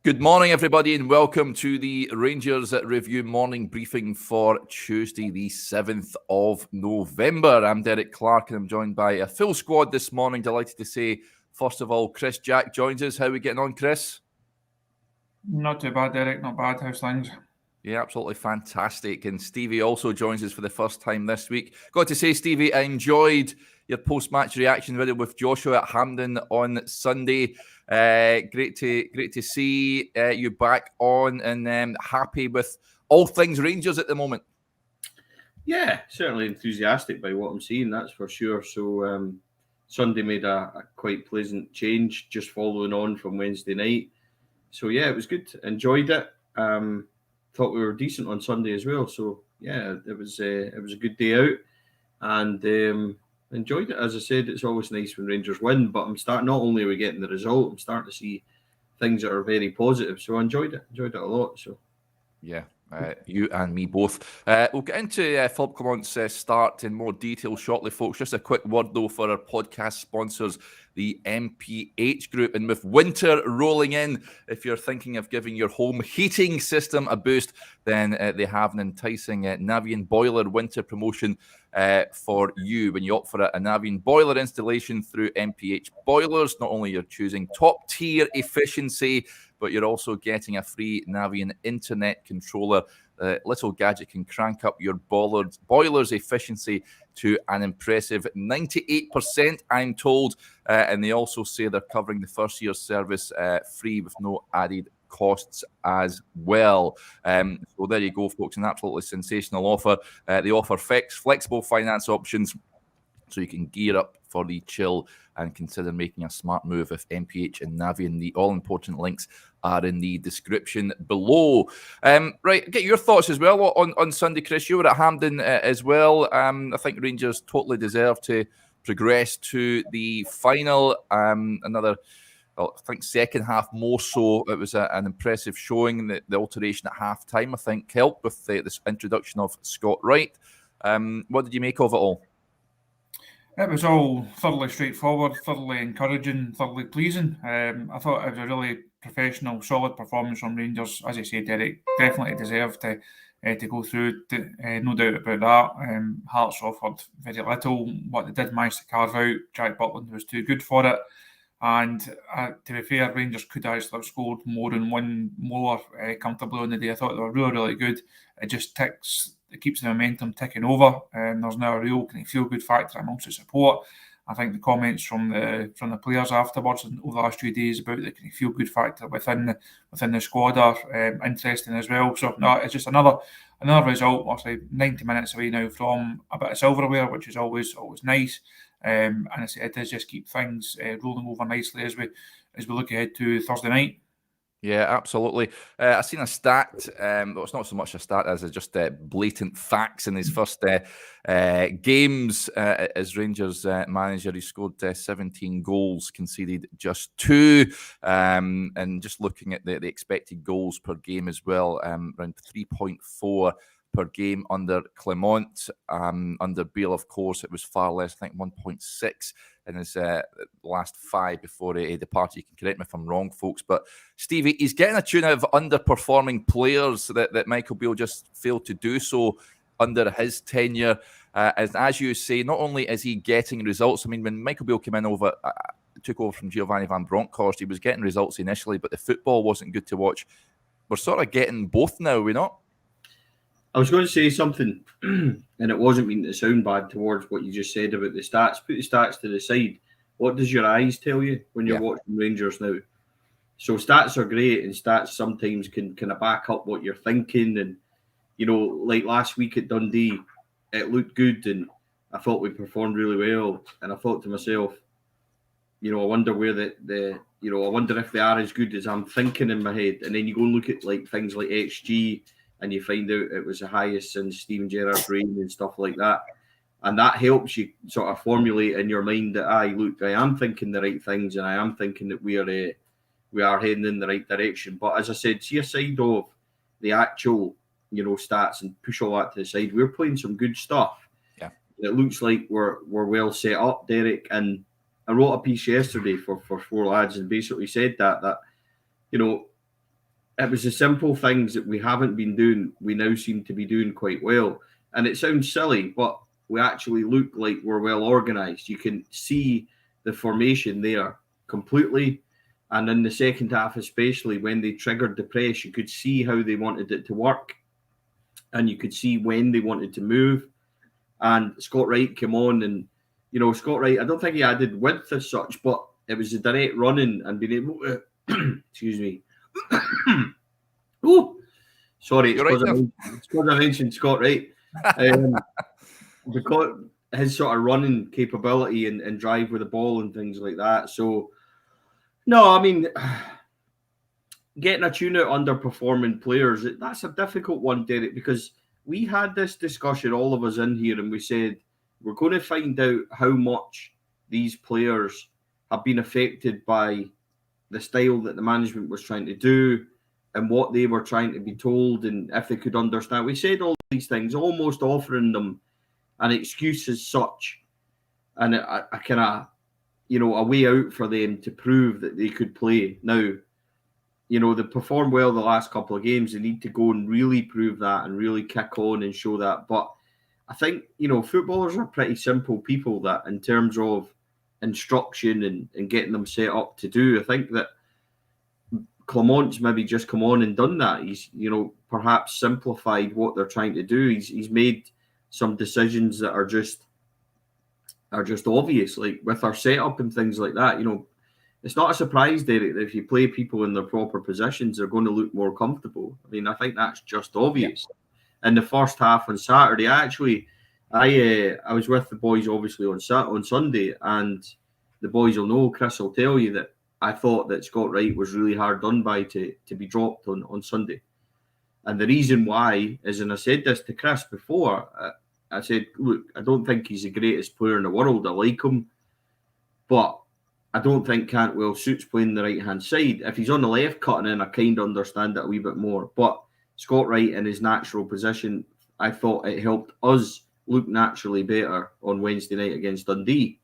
Good morning, everybody, and welcome to the Rangers Review morning briefing for Tuesday, the 7th of November. I'm Derek Clark, and I'm joined by a full squad this morning. Delighted to say, first of all, Chris Jack joins us. How are we getting on, Chris? Not too bad, Derek. Not bad. How's things? Yeah, absolutely fantastic. And Stevie also joins us for the first time this week. Got to say, Stevie, I enjoyed your post-match reaction video with Joshua at Hampden on Sunday. Great to see you back on and happy with all things Rangers at the moment. Yeah, certainly enthusiastic by what I'm seeing, that's for sure. So Sunday made a quite pleasant change, just following on from Wednesday night. So yeah, it was good. Enjoyed it. Thought we were decent on Sunday as well. So yeah, it was a good day out, and enjoyed it. As I said, it's always nice when Rangers win, but not only are we getting the result, I'm starting to see things that are very positive. So I enjoyed it a lot. So yeah. You and me both. We'll get into Philippe Clement's start in more detail shortly, folks. Just a quick word, though, for our podcast sponsors, the MPH Group. And with winter rolling in, if you're thinking of giving your home heating system a boost, then they have an enticing Navian boiler winter promotion for you. When you opt for a Navian boiler installation through MPH Boilers, not only you're choosing top-tier efficiency, but you're also getting a free Navian internet controller. Little gadget can crank up your boiler's efficiency to an impressive 98%, I'm told. And they also say they're covering the first year's service free with no added costs as well. So there you go, folks. An absolutely sensational offer. They offer flexible finance options, so you can gear up for the chill and consider making a smart move with MPH and Navian. The all-important links are in the description below. Right, get your thoughts as well on Sunday, Chris. You were at Hampden as well. I think Rangers totally deserve to progress to the final. I think second half more so. It was an impressive showing. The alteration at half-time, I think, helped with this introduction of Scott Wright. What did you make of it all? It was all thoroughly straightforward, thoroughly encouraging, thoroughly pleasing. I thought it was a really professional, solid performance from Rangers. As I say, Derek, definitely deserved to go through. No doubt about that. Hearts offered very little. What they did manage to carve out, Jack Butland was too good for it. And to be fair, Rangers could actually have scored more and won more comfortably on the day. I thought they were really, really good. It keeps the momentum ticking over, and there's now a real kind of feel-good factor amongst the support. I think the comments from the players afterwards and over the last few days about the kind of feel-good factor within the squad are interesting as well. So no, it's just another result. Obviously, 90 minutes away now from a bit of silverware, which is always nice. And it does just keep things rolling over nicely as we look ahead to Thursday night. Yeah, absolutely. I've seen a stat. Well, it's not so much a stat as just blatant facts in his first games as Rangers manager. He scored 17 goals, conceded just 2. And just looking at the expected goals per game as well, around 3.4 per game under Clement. Under Beale, of course, it was far less, I think 1.6 in his last 5 before he departed. You can correct me if I'm wrong, folks. But Stevie, he's getting a tune of underperforming players that Michael Beale just failed to do so under his tenure. As you say, not only is he getting results, I mean, when Michael Beale came in took over from Giovanni Van Bronckhorst, he was getting results initially, but the football wasn't good to watch. We're sort of getting both now, are we not? I was going to say something, and it wasn't meaning to sound bad towards what you just said about the stats. Put the stats to the side. What does your eyes tell you when you're watching Rangers now? So stats are great, and stats sometimes can kind of back up what you're thinking. And, you know, like last week at Dundee, it looked good, and I thought we performed really well. And I thought to myself, you know, I wonder where I wonder if they are as good as I'm thinking in my head. And then you go and look at like things like XG, and you find out it was the highest since Steven Gerrard's reign and stuff like that. And that helps you sort of formulate in your mind that, I am thinking the right things, and I am thinking that we are heading in the right direction. But as I said, see aside of the actual, you know, stats and push all that to the side, we're playing some good stuff. Yeah. It looks like we're well set up, Derek. And I wrote a piece yesterday for 4 lads and basically said that, you know, it was the simple things that we haven't been doing, we now seem to be doing quite well. And it sounds silly, but we actually look like we're well organised. You can see the formation there completely. And in the second half, especially when they triggered the press, you could see how they wanted it to work. And you could see when they wanted to move. And Scott Wright came on, and Scott Wright, I don't think he added width as such, but it was a direct running and being able to excuse me. Oh, sorry, it's because I mentioned Scott Wright. Because his sort of running capability and drive with the ball and things like that. So no, I mean, getting a tune out underperforming players, that's a difficult one, Derek, because we had this discussion, all of us in here, and we said we're going to find out how much these players have been affected by the style that the management was trying to do and what they were trying to be told, and if they could understand. We said all these things, almost offering them an excuse as such, and a kind of, a way out for them to prove that they could play. Now, they performed well the last couple of games. They need to go and really prove that and really kick on and show that. But I think, footballers are pretty simple people, that in terms of instruction and getting them set up to do. I think that Clement's maybe just come on and done that. He's, perhaps simplified what they're trying to do. He's made some decisions that are just obvious, like with our setup and things like that. It's not a surprise, Derek, that if you play people in their proper positions, they're going to look more comfortable. I mean, I think that's just obvious. Yeah. In the first half on Saturday, I was with the boys obviously on Sunday, and the boys will know, Chris will tell you, that I thought that Scott Wright was really hard done by to be dropped on Sunday. And the reason why is, and I said this to Chris before, I said, look, I don't think he's the greatest player in the world. I like him, but I don't think Cantwell suits playing the right-hand side. If he's on the left cutting in, I kind of understand it a wee bit more. But Scott Wright in his natural position, I thought it helped us look naturally better on Wednesday night against Dundee.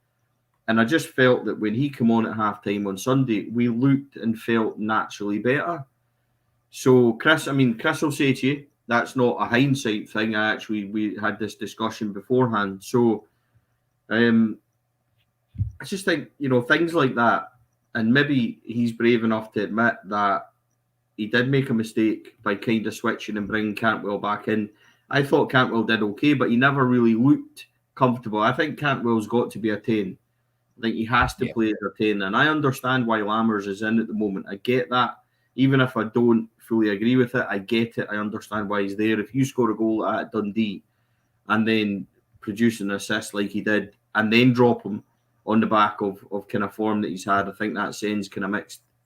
And I just felt that when he came on at half-time on Sunday, we looked and felt naturally better. So, Chris will say to you, that's not a hindsight thing. We had this discussion beforehand. So, I just think, things like that, and maybe he's brave enough to admit that he did make a mistake by kind of switching and bringing Cantwell back in. I thought Cantwell did okay, but he never really looked comfortable. I think Cantwell's got to be a 10. I think he has to play as a 10, and I understand why Lammers is in at the moment. I get that. Even if I don't fully agree with it, I get it. I understand why he's there. If you score a goal at Dundee and then produce an assist like he did and then drop him on the back of kind of form that he's had, I think that sends kind of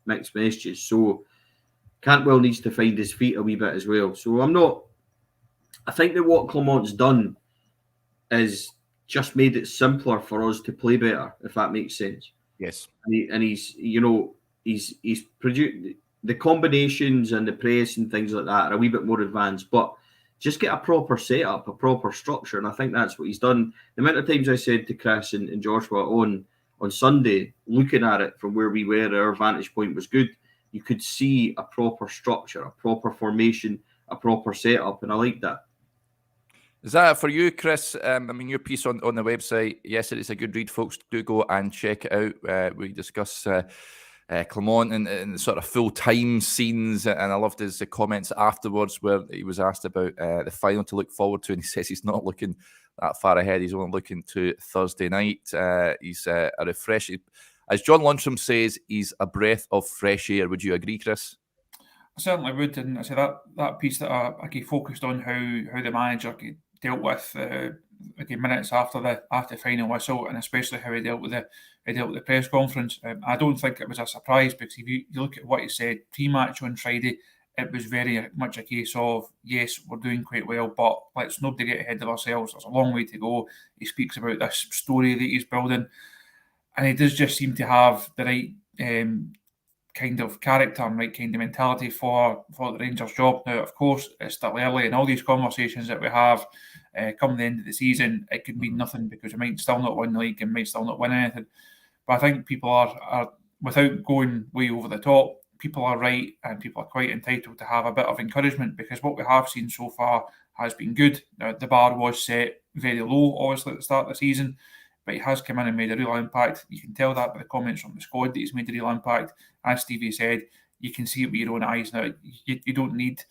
mixed messages. So Cantwell needs to find his feet a wee bit as well. So I think that what Clement's done is just made it simpler for us to play better, if that makes sense. Yes. And he's produced the combinations and the press and things like that are a wee bit more advanced, but just get a proper setup, a proper structure, and I think that's what he's done. The amount of times I said to Chris and Joshua on Sunday, looking at it from where we were, our vantage point was good. You could see a proper structure, a proper formation, a proper setup, and I like that. Is that for you, Chris? Your piece on the website, yes, it's a good read, folks. Do go and check it out. We discuss Clement and sort of full-time scenes, and I loved his comments afterwards where he was asked about the final to look forward to, and he says he's not looking that far ahead. He's only looking to Thursday night. He's a refresh. As John Lundstrom says, he's a breath of fresh air. Would you agree, Chris? I certainly would, and I say that piece that I focused on how the manager dealt with minutes after the final whistle, and especially how he dealt with the press conference. I don't think it was a surprise, because if you look at what he said pre-match on Friday, it was very much a case of, yes, we're doing quite well, but let's nobody get ahead of ourselves. There's a long way to go. He speaks about this story that he's building, and he does just seem to have the right kind of character and right kind of mentality for the Rangers job. Now, of course, it's still early, and all these conversations that we have come the end of the season, it could mean nothing, because we might still not win the league and might still not win anything. But I think people are without going way over the top, people are right and people are quite entitled to have a bit of encouragement, because what we have seen so far has been good. Now, the bar was set very low, obviously, at the start of the season, but he has come in and made a real impact. You can tell that by the comments from the squad that he's made a real impact. As Stevie said, you can see it with your own eyes now. You don't need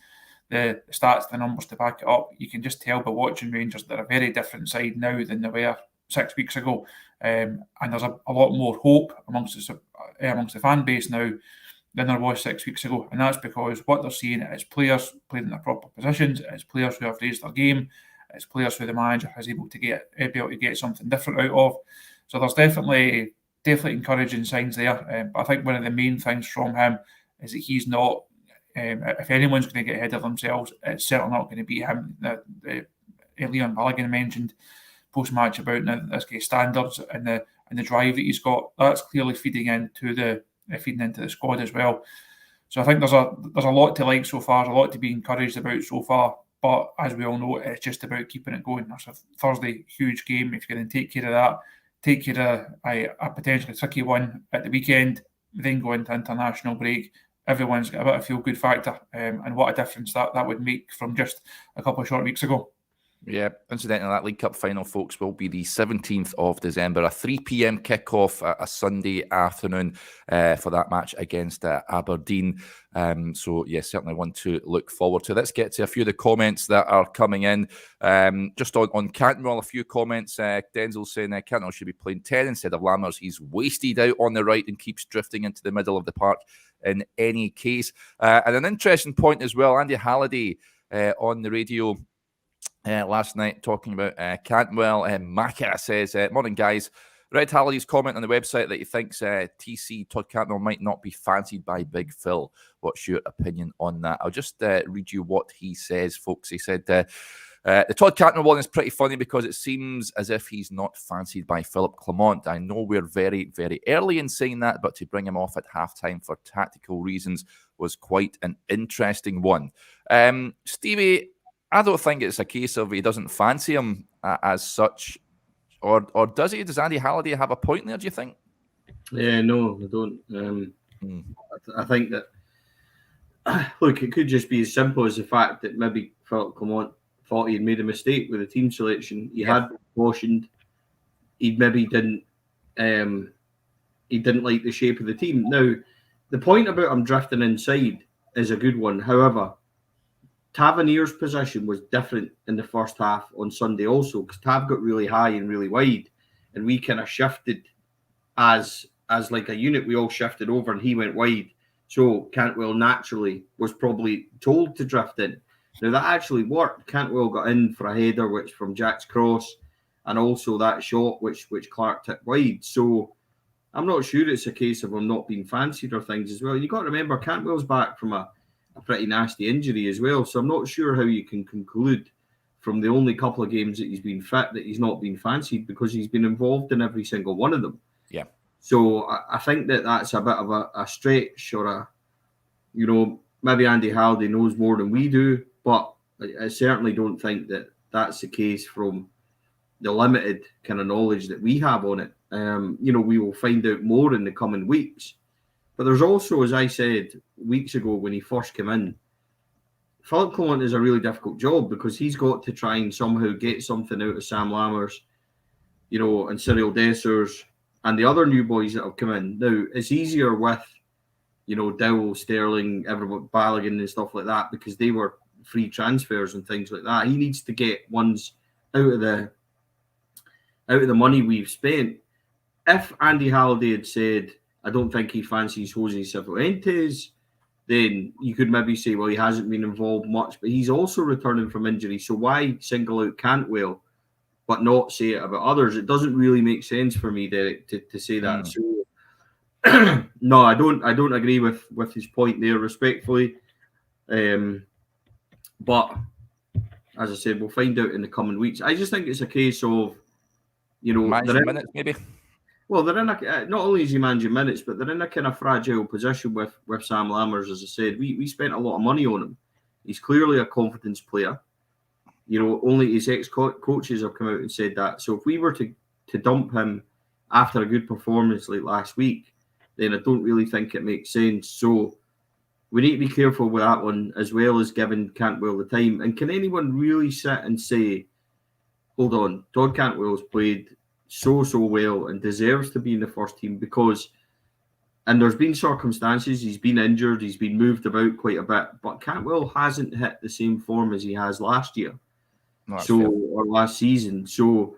the stats, the numbers to back it up. You can just tell by watching Rangers they're a very different side now than they were 6 weeks ago. And there's a lot more hope amongst the fan base now than there was 6 weeks ago. And that's because what they're seeing is players playing in their proper positions, it's players who have raised their game, it's players who the manager is able to be able to get something different out of. So there's definitely encouraging signs there. But I think one of the main things from him is that he's not, if anyone's going to get ahead of themselves, it's certainly not going to be him. Leon Balogun mentioned post-match about this guy's standards and the drive that he's got. That's clearly feeding into the squad as well. So I think there's a lot to like so far, a lot to be encouraged about so far. But as we all know, it's just about keeping it going. That's a Thursday huge game. If you're going to take care of that, take care of a potentially tricky one at the weekend, then go into international break, everyone's got a bit of feel-good factor, and what a difference that would make from just a couple of short weeks ago. Yeah, incidentally, that League Cup final, folks, will be the 17th of December, a 3 p.m. kickoff, a Sunday afternoon for that match against Aberdeen. So, yeah, certainly one to look forward to. Let's get to a few of the comments that are coming in. Just on Cantwell, a few comments. Denzel saying Cantwell should be playing 10 instead of Lammers. He's wasted out on the right and keeps drifting into the middle of the park in any case. And an interesting point as well, Andy Halliday on the radio last night talking about Cantwell. Maka says, morning guys, read Halliday's comment on the website that he thinks TC Todd Cantwell might not be fancied by Big Phil. What's your opinion on that? I'll just read you what he says, folks. He said, the Todd Cantwell one is pretty funny because it seems as if he's not fancied by Philippe Clement. I know we're very, very early in saying that, but to bring him off at halftime for tactical reasons was quite an interesting one. Stevie, I don't think it's a case of he doesn't fancy him as such, or does he? Does Andy Halliday have a point there, do you think? Yeah, no, I don't. I think that, look, it could just be as simple as the fact that maybe Philippe Clement thought he'd made a mistake with the team selection. He had cautioned. He maybe didn't like the shape of the team. Now, the point about him drifting inside is a good one. However, Tavernier's position was different in the first half on Sunday also, because Tav got really high and really wide, and we kind of shifted as like a unit. We all shifted over and he went wide. So Cantwell naturally was probably told to drift in. Now that actually worked. Cantwell got in for a header which from Jack's cross, and also that shot which Clark took wide. So I'm not sure it's a case of him not being fancied or things as well. You got to remember Cantwell's back from a pretty nasty injury as well. So I'm not sure how you can conclude from the only couple of games that he's been fit that he's not been fancied, because he's been involved in every single one of them. Yeah. So I think that's a bit of a stretch, or maybe Andy Halliday knows more than we do, but I certainly don't think that that's the case from the limited kind of knowledge that we have on it. We will find out more in the coming weeks. But there's also, as I said weeks ago when he first came in, Philippe Clement is a really difficult job, because he's got to try and somehow get something out of Sam Lammers, and Cyril Dessers and the other new boys that have come in. Now, it's easier with, Dowell, Sterling, everyone, Balogun and stuff like that, because they were free transfers and things like that. He needs to get ones out of the money we've spent. If Andy Halliday had said, I don't think he fancies Jose Cifuentes, then you could maybe say, well, he hasn't been involved much, but he's also returning from injury. So why single out Cantwell but not say it about others? It doesn't really make sense for me, Derek, to say that. So no, I don't agree with his point there, respectfully. But as I said, we'll find out in the coming weeks. I just think it's a case of, minutes maybe. Well, they're in not only is he managing minutes, but they're in a kind of fragile position with Sam Lammers. As I said, we spent a lot of money on him. He's clearly a confidence player. Only his ex-coaches have come out and said that. So if we were to dump him after a good performance like last week, then I don't really think it makes sense. So we need to be careful with that one, as well as giving Cantwell the time. And can anyone really sit and say, hold on, Todd Cantwell's played so well and deserves to be in the first team? Because, and there's been circumstances, he's been injured, he's been moved about quite a bit, but Cantwell hasn't hit the same form as he has last year. Or last season. So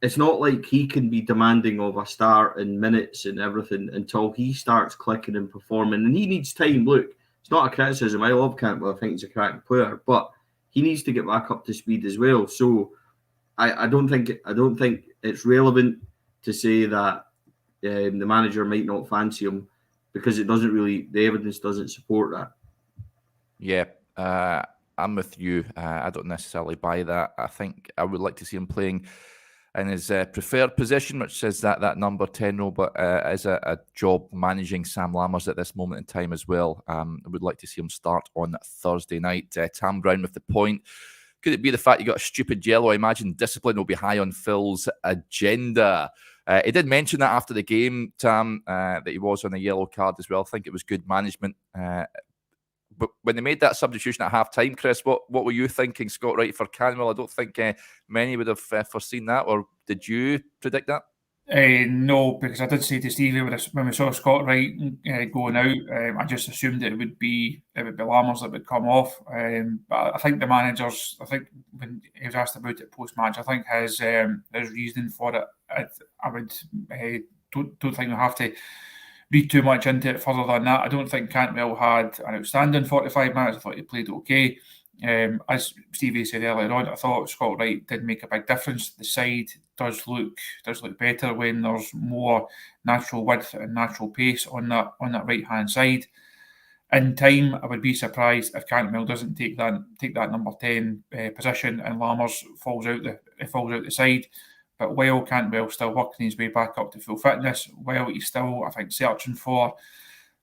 it's not like he can be demanding of a start in minutes and everything until he starts clicking and performing. And he needs time. Look, it's not a criticism. I love Cantwell. I think he's a cracking player, but he needs to get back up to speed as well. So I don't think it's relevant to say that the manager might not fancy him, because it doesn't really, the evidence doesn't support that. Yeah, I'm with you. I don't necessarily buy that. I think I would like to see him playing in his preferred position, which is that number 10 role, but as a job managing Sam Lammers at this moment in time as well. I would like to see him start on Thursday night. Tam Brown with the point. Could it be the fact you got a stupid yellow? I imagine discipline will be high on Phil's agenda. He did mention that after the game, Tam, that he was on a yellow card as well. I think it was good management. But when they made that substitution at half-time, Chris, what were you thinking, Scott Wright for Canwell? I don't think many would have foreseen that, or did you predict that? No, because I did say to Stevie when we saw Scott Wright going out, I just assumed it would be Lammers that would come off. But I think the managers, when he was asked about it post-match, I think his reasoning for it, I would don't think we have to read too much into it further than that. I don't think Cantwell had an outstanding 45 minutes. I thought he played okay. As Stevie said earlier on, I thought Scott Wright did make a big difference. The side does look better when there's more natural width and natural pace on that right hand side. In time, I would be surprised if Cantwell doesn't take that number 10 position and Lammers falls out the side. But while Cantwell's still working his way back up to full fitness, while he's still, I think, searching for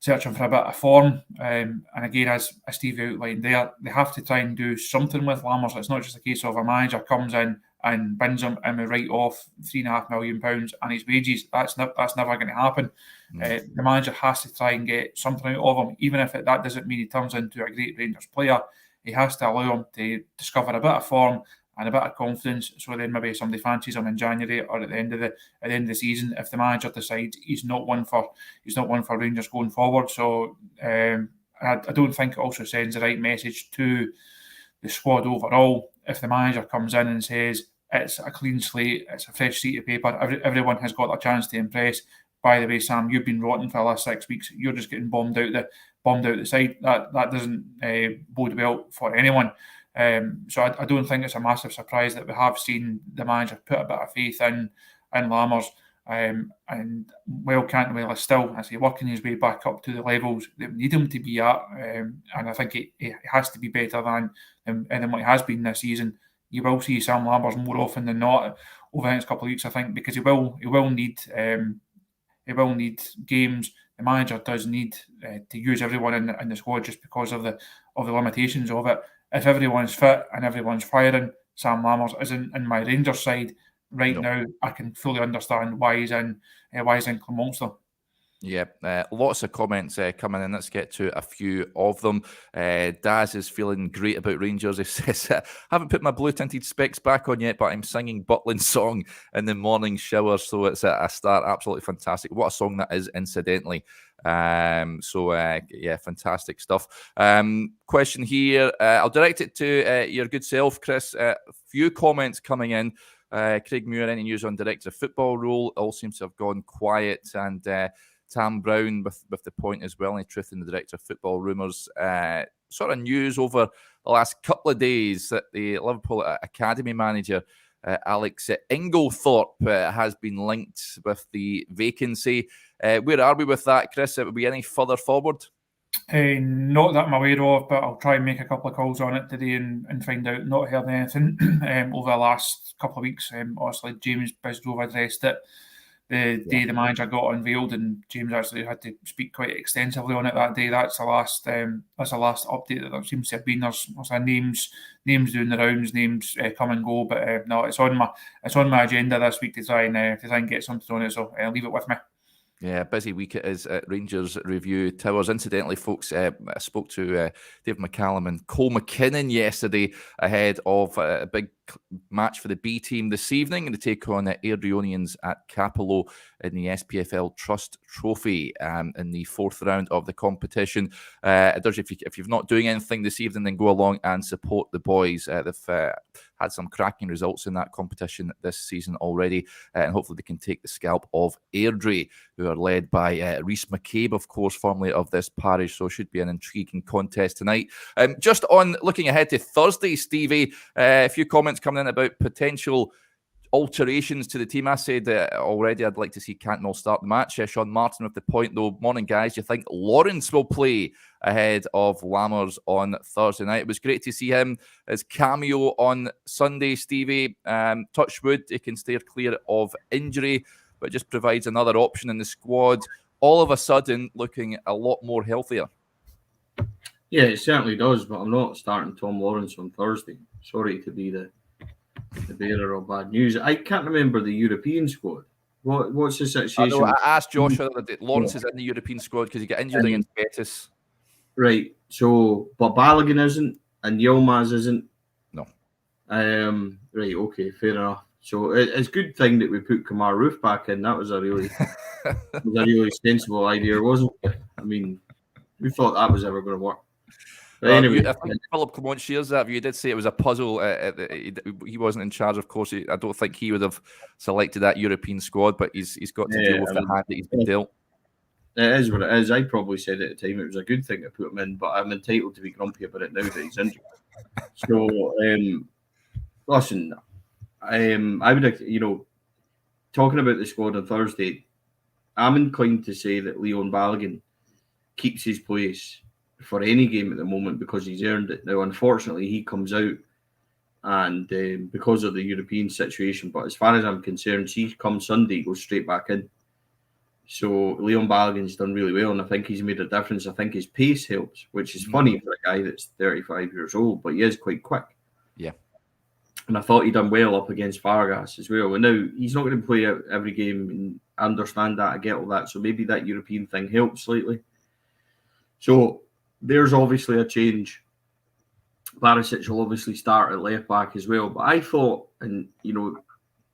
a bit of form. And again, as Stevie outlined there, they have to try and do something with Lammers. It's not just a case of a manager comes in and bins him and we write off £3.5 million and his wages. That's never going to happen. The manager has to try and get something out of him, even if that doesn't mean he turns into a great Rangers player. He has to allow him to discover a bit of form and a bit of confidence, so then maybe somebody fancies him in January or at the end of the season if the manager decides he's not one for Rangers going forward. So I don't think it also sends the right message to the squad overall if the manager comes in and says it's a clean slate, it's a fresh sheet of paper, everyone has got a chance to impress. By the way, Sam, you've been rotten for the last 6 weeks. You're just getting bombed out the side. That doesn't bode well for anyone. So I don't think it's a massive surprise that we have seen the manager put a bit of faith in Lammers. And while Cantwell is still, as he working his way back up to the levels that we need him to be at, and I think he has to be better than what he has been this season. You will see Sam Lammers more often than not over the next couple of weeks, I think, because he will need games. The manager does need to use everyone in the squad just because of the limitations of it. If everyone's fit and everyone's firing, Sam Lammers isn't in my Rangers side right now. I can fully understand why he's in Clement. Yeah, lots of comments coming in. Let's get to a few of them. Daz is feeling great about Rangers. He says, I haven't put my blue-tinted specs back on yet, but I'm singing Butlin's song in the morning shower, so it's a start. Absolutely fantastic. What a song that is, incidentally. Yeah, fantastic stuff. Question here. I'll direct it to your good self, Chris. A few comments coming in. Craig Muir, any news on director of football role? All seems to have gone quiet, and Tam Brown with the point as well. Any truth in the director of football rumours? Sort of news over the last couple of days that the Liverpool academy manager Alex Inglethorpe has been linked with the vacancy. Where are we with that, Chris? Will be any further forward? Not that I'm aware of, but I'll try and make a couple of calls on it today and find out. Not heard anything over the last couple of weeks. Obviously, James Bisgrove addressed it the day the manager got unveiled, and James actually had to speak quite extensively on it that day. That's the last update that there seems to have been. There's names doing the rounds, names come and go, but no, it's on my agenda this week to try and get something on it. So leave it with me. Yeah, busy week it is at Rangers Review Towers. Incidentally, folks, I spoke to Dave McCallum and Cole McKinnon yesterday ahead of a big match for the B team this evening and to take on the Airdrieonians at Capello in the SPFL Trust Trophy in the 4th round of the competition. If you're not doing anything this evening, then go along and support the boys. They've had some cracking results in that competition this season already, and hopefully they can take the scalp of Airdrie, who are led by Rhys McCabe, of course, formerly of this parish. So it should be an intriguing contest tonight. Just on looking ahead to Thursday, Stevie, a few comments coming in about potential alterations to the team. I said already I'd like to see Cantwell start the match. Sean Martin with the point, though. Morning, guys. Do you think Lawrence will play ahead of Lammers on Thursday night? It was great to see him as cameo on Sunday, Stevie. Touch wood, he can steer clear of injury, but just provides another option in the squad. All of a sudden, looking a lot more healthier. Yeah, it certainly does, but I'm not starting Tom Lawrence on Thursday. Sorry to be the bearer of bad news. I can't remember the European squad. What's the situation? I asked Josh that Lawrence is in the European squad because he got injured against Betis. Right. So, but Balogun isn't, and Yilmaz isn't. No. Right. Okay. Fair enough. So it's a good thing that we put Kamar Roof back in. That was a really sensible idea, wasn't it? I mean, we thought that was ever going to work. But anyway, I think Philippe Clement shares that view. You did say it was a puzzle. He wasn't in charge, of course. I don't think he would have selected that European squad, but he's got to deal with the hand that he's been dealt. It is what it is. I probably said at the time it was a good thing to put him in, but I'm entitled to be grumpy about it now that he's injured. So, listen, I would, talking about the squad on Thursday, I'm inclined to say that Leon Balogun keeps his place for any game at the moment because he's earned it. Now, unfortunately, he comes out and because of the European situation, but as far as I'm concerned, he comes Sunday, he goes straight back in. So Leon Balogun's done really well, and I think he's made a difference. I think his pace helps, which is funny for a guy that's 35 years old, but he is quite quick. Yeah. And I thought he'd done well up against Vargas as well. And now he's not going to play every game, and I understand that. I get all that. So maybe that European thing helps slightly. So there's obviously a change. Barisic will obviously start at left back as well. But I thought, and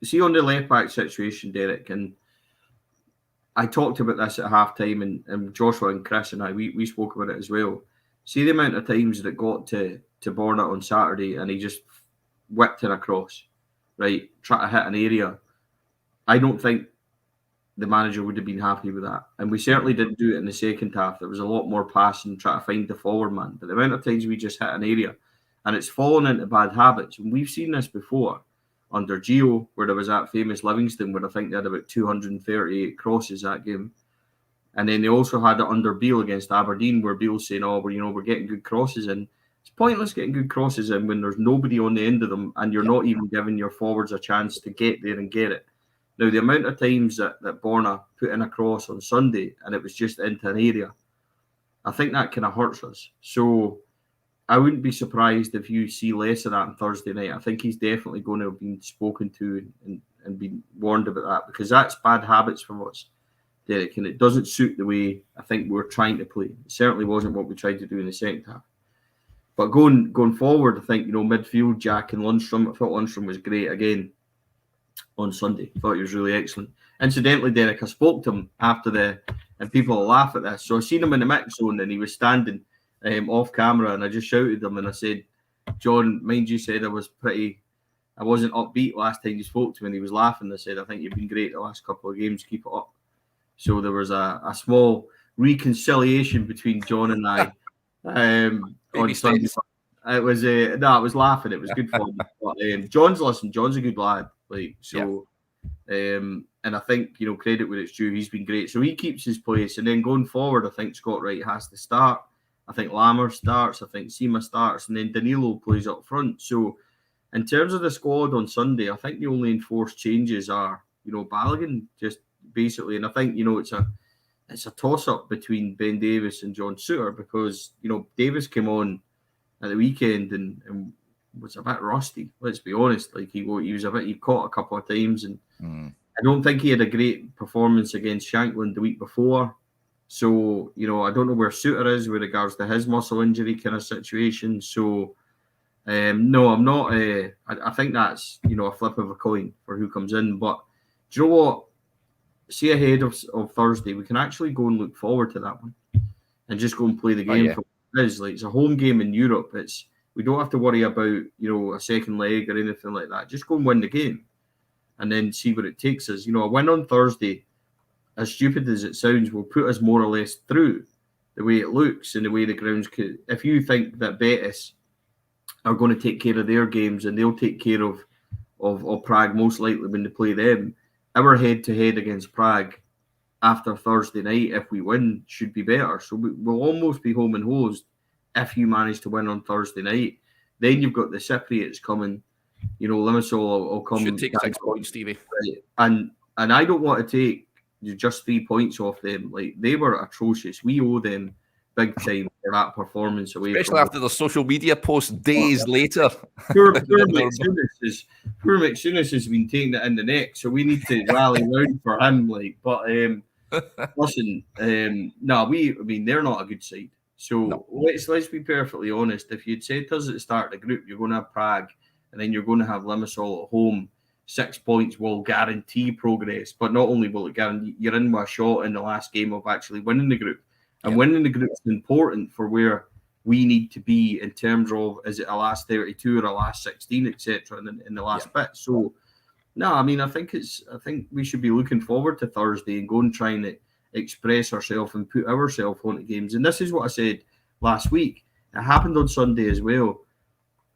see on the left back situation, Derek, and I talked about this at halftime, and Joshua and Chris and I, we spoke about it as well. See the amount of times that it got to Borna on Saturday and he just whipped it across, right? Try to hit an area. I don't think the manager would have been happy with that. And we certainly didn't do it in the second half. There was a lot more passing, trying to find the forward man. But the amount of times we just hit an area and it's fallen into bad habits. And we've seen this before under Gio, where there was that famous Livingston, where I think they had about 238 crosses that game. And then they also had it under Beale against Aberdeen, where Beale's saying, we're getting good crosses in. It's pointless getting good crosses in when there's nobody on the end of them and you're not even giving your forwards a chance to get there and get it. Now, the amount of times that Borna put in a cross on Sunday and it was just into an area, I think that kind of hurts us. So I wouldn't be surprised if you see less of that on Thursday night. I think he's definitely going to have been spoken to and been warned about that, because that's bad habits from us, Derek, and it doesn't suit the way I think we're trying to play. It certainly wasn't what we tried to do in the second half. But going forward, I think, midfield, Jack and Lundstrom, I thought Lundstrom was great again on Sunday. I thought he was really excellent. Incidentally, Derek, I spoke to him after and people laugh at this. So I seen him in the mix zone and he was standing off camera, and I just shouted him and I said, John, mind you said I wasn't upbeat last time you spoke to me, and he was laughing. I said, I think you've been great the last couple of games, keep it up. So there was a small reconciliation between John and I on Sunday. It was I was laughing. It was good fun. But, John's a good lad. And I think credit where it's due. He's been great. So he keeps his place. And then going forward, I think Scott Wright has to start. I think Lammer starts. I think Sima starts, and then Danilo plays up front. So in terms of the squad on Sunday, I think the only enforced changes are Balogun just basically, and I think it's a toss-up between Ben Davis and John Souttar, because Davis came on at the weekend and was a bit rusty. Let's be honest. Like he caught a couple of times, and I don't think he had a great performance against Shankland the week before. So, I don't know where Suter is with regards to his muscle injury kind of situation. So, no, I'm not. I think that's, a flip of a coin for who comes in. But do you know what? See, ahead of Thursday, we can actually go and look forward to that one and just go and play the game for what it is. Like, it's a home game in Europe. We don't have to worry about, a second leg or anything like that. Just go and win the game and then see where it takes us. A win on Thursday, as stupid as it sounds, will put us more or less through the way it looks and the way the grounds could. If you think that Betis are going to take care of their games and they'll take care of Prague most likely when they play them, our head-to-head against Prague after Thursday night, if we win, should be better. So we'll almost be home and hosed if you manage to win on Thursday night. Then you've got the Cypriots coming. Limassol will come. Should take 6 points, Stevie. And I don't want to take just 3 points off them. Like, they were atrocious. We owe them big time for that performance away. Especially after the social media post days later. Poor McSunis has been taking it in the neck, so we need to rally round for him. Listen, they're not a good side. So let's be perfectly honest. If you'd said to us at the start of the group, you're going to have Prague, and then you're going to have Limassol at home, 6 points will guarantee progress. But not only will it guarantee, you're in with a shot in the last game of actually winning the group. And winning the group is important for where we need to be in terms of, is it a last 32 or a last 16, etc. in the last bit. So, no, I think we should be looking forward to Thursday and go and trying to express ourselves and put ourselves onto games. And this is what I said last week. It happened on Sunday as well.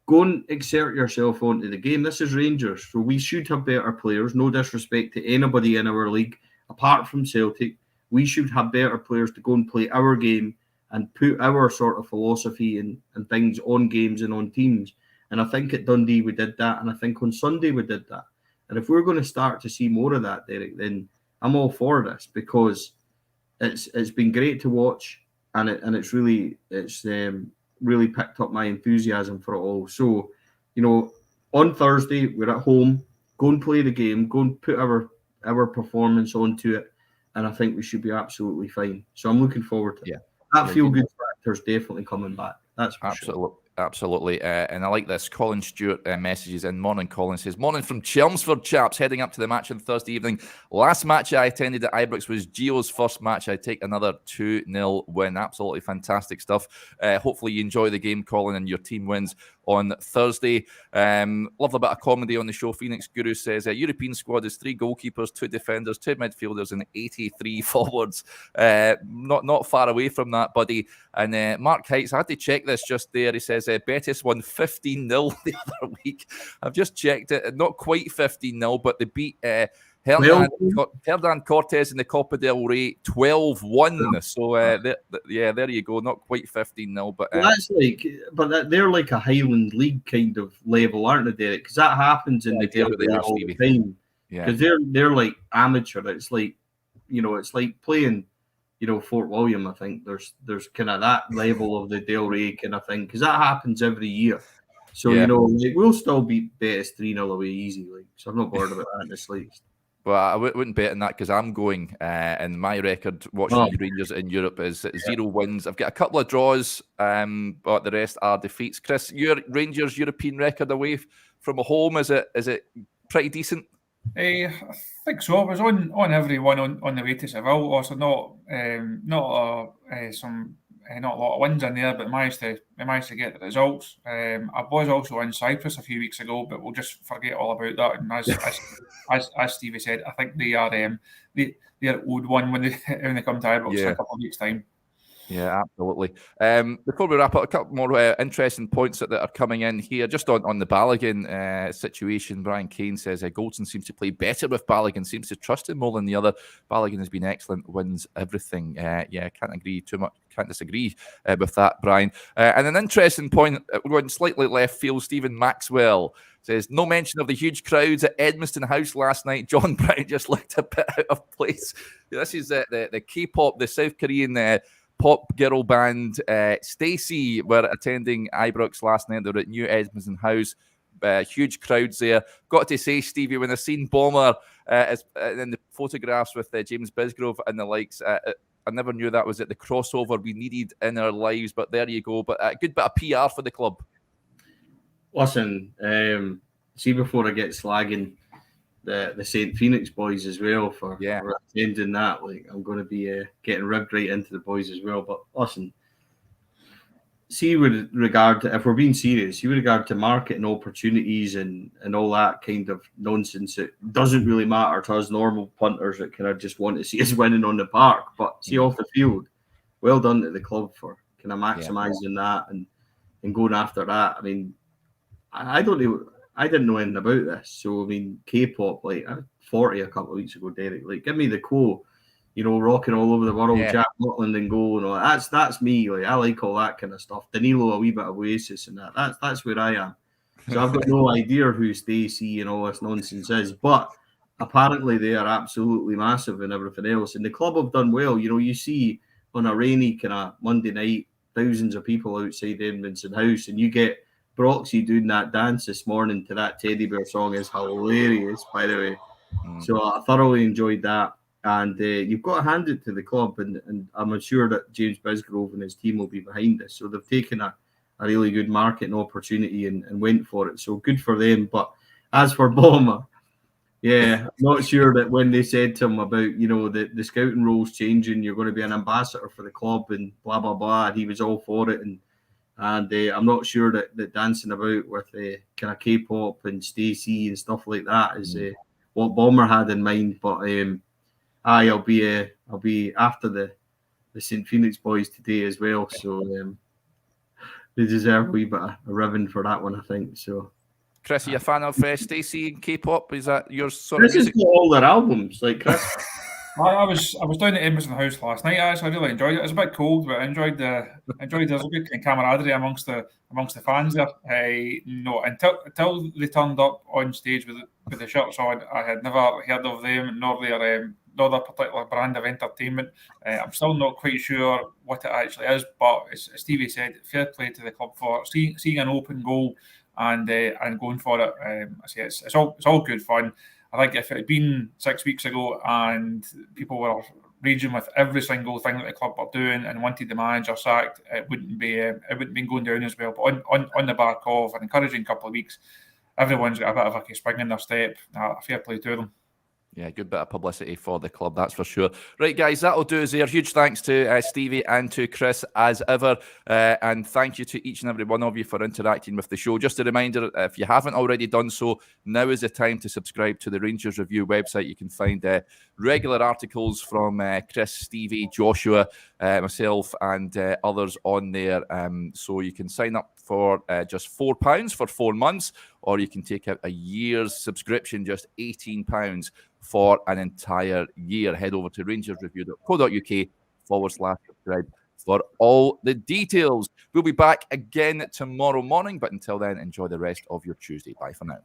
Go and exert yourself onto the game. This is Rangers, so we should have better players. No disrespect to anybody in our league, apart from Celtic. We should have better players to go and play our game and put our sort of philosophy and things on games and on teams. And I think at Dundee we did that, and I think on Sunday we did that. And if we're going to start to see more of that, Derek, then I'm all for this, because it's been great to watch, and it's really picked up my enthusiasm for it all. So, on Thursday we're at home. Go and play the game. Go and put our performance onto it. And I think we should be absolutely fine. So I'm looking forward to it. That feel-good factor's definitely coming back. That's for sure. Absolutely. And I like this. Colin Stewart messages in. Morning, Colin says, morning from Chelmsford, chaps, heading up to the match on Thursday evening. Last match I attended at Ibrox was Gio's first match. I take another 2-0 win. Absolutely fantastic stuff. Hopefully you enjoy the game, Colin, and your team wins on Thursday. Love a bit of comedy on the show. Phoenix Guru says, European squad is 3 goalkeepers, 2 defenders, 2 midfielders, and 83 forwards. Not far away from that, buddy. And Mark Heights, I had to check this just there. He says, Betis won 15-0 the other week. I've just checked it. Not quite 15-0, but they beat Hernan Cortez in the Copa del Rey 12-1. So there you go. Not quite 15-0, but they're like a Highland League kind of level, aren't they, Derek? Because that happens in the Del Rey all the time. Because they're like amateur. It's like, it's like playing, Fort William. I think there's kind of that level of the Del Rey kind of thing, because that happens every year. So we'll still beat Betis 3-0 away easy. So I'm not bothered about that in the slightest. Well, I wouldn't bet on that, because I'm going, and my record watching the Rangers in Europe is 0 wins. I've got a couple of draws, but the rest are defeats. Chris, your Rangers European record away from home, is it pretty decent? I think so. I was on every one on the way to Seville. Also, not a lot of wins in there, but managed to get the results. I was also in Cyprus a few weeks ago, but we'll just forget all about that. And as Stevie said, I think they're owed one when they come to Ibrox in a couple of weeks' time. Yeah, absolutely. Before we wrap up, a couple more interesting points that are coming in here. Just on the Balogun situation, Brian Kane says Goldson seems to play better with Balogun, seems to trust him more than the other. Balogun has been excellent, wins everything. Can't agree too much. Can't disagree with that, Brian. And an interesting point, going slightly left field, Stephen Maxwell says, no mention of the huge crowds at Edmiston House last night. John Brown just looked a bit out of place. This is the K-pop, the South Korean pop girl band Stacey were attending Ibrox last night. They were at New Edmiston House. huge crowds there. Got to say, Stevie, when I seen Bomber in the photographs with James Bisgrove and the likes, I never knew that was at the crossover we needed in our lives, but there you go. But a good bit of PR for the club. Listen, see, before I get slagging the St. Phoenix boys as well for attending that, like, I'm going to be getting ribbed right into the boys as well. But listen, see, with regard to, if we're being serious, see, with regard to marketing opportunities and all that kind of nonsense, it doesn't really matter to us normal punters that kind of just want to see us winning on the park. But see, off the field, well done to the club for kind of maximising that and going after that. I mean, I didn't know anything about this. So, I mean, K-pop, like, 40 a couple of weeks ago, Derek. Like, give me the quote, rocking all over the world, Jack Butland and go and all that. That's me. Like, I like all that kind of stuff. Danilo, a wee bit of Oasis and that. That's where I am. So I've got no idea who Stacey and all this nonsense is. But apparently they are absolutely massive and everything else. And the club have done well. You see on a rainy kind of Monday night, thousands of people outside Edmondson House, and you get Broxy doing that dance this morning to that Teddy Bear song is hilarious, by the way. So I thoroughly enjoyed that. And you've got to hand it to the club, and I'm sure that James Bisgrove and his team will be behind this. So they've taken a really good marketing opportunity and went for it. So good for them. But as for Bomber, I'm not sure that when they said to him about, the scouting roles changing, you're going to be an ambassador for the club and blah, blah, blah, and he was all for it. And I'm not sure that dancing about with kind of K-pop and Stacey and stuff like that is what Bomber had in mind. But I'll be after the St. Phoenix boys today as well. So they deserve a wee bit of a ribbon for that one, I think. So, Chris, are you a fan of Stacey and K-pop? Is that your sort Chris of music? has got all their albums, like Chris. I was down at Edmondson House last night. Actually, I really enjoyed it. It was a bit cold, but I enjoyed there's a good kind of camaraderie amongst the fans there. Until they turned up on stage with the shirts on, I had never heard of them nor their particular brand of entertainment. I'm still not quite sure what it actually is, but as Stevie said, fair play to the club for seeing an open goal and going for it. I say it's all good fun. I think if it had been 6 weeks ago and people were raging with every single thing that the club were doing and wanted the manager sacked, it wouldn't be going down as well. But on the back of an encouraging couple of weeks, everyone's got a bit of a spring in their step. Fair play to them. Yeah, good bit of publicity for the club, that's for sure. Right, guys, that'll do us there. Huge thanks to Stevie and to Chris, as ever. And thank you to each and every one of you for interacting with the show. Just a reminder, if you haven't already done so, now is the time to subscribe to the Rangers Review website. You can find regular articles from Chris, Stevie, Joshua, myself, and others on there. So you can sign up for just £4 for 4 months, or you can take out a year's subscription, just £18 for an entire year. Head over to rangersreview.co.uk/subscribe for all the details. We'll be back again tomorrow morning, but until then, enjoy the rest of your Tuesday. Bye for now.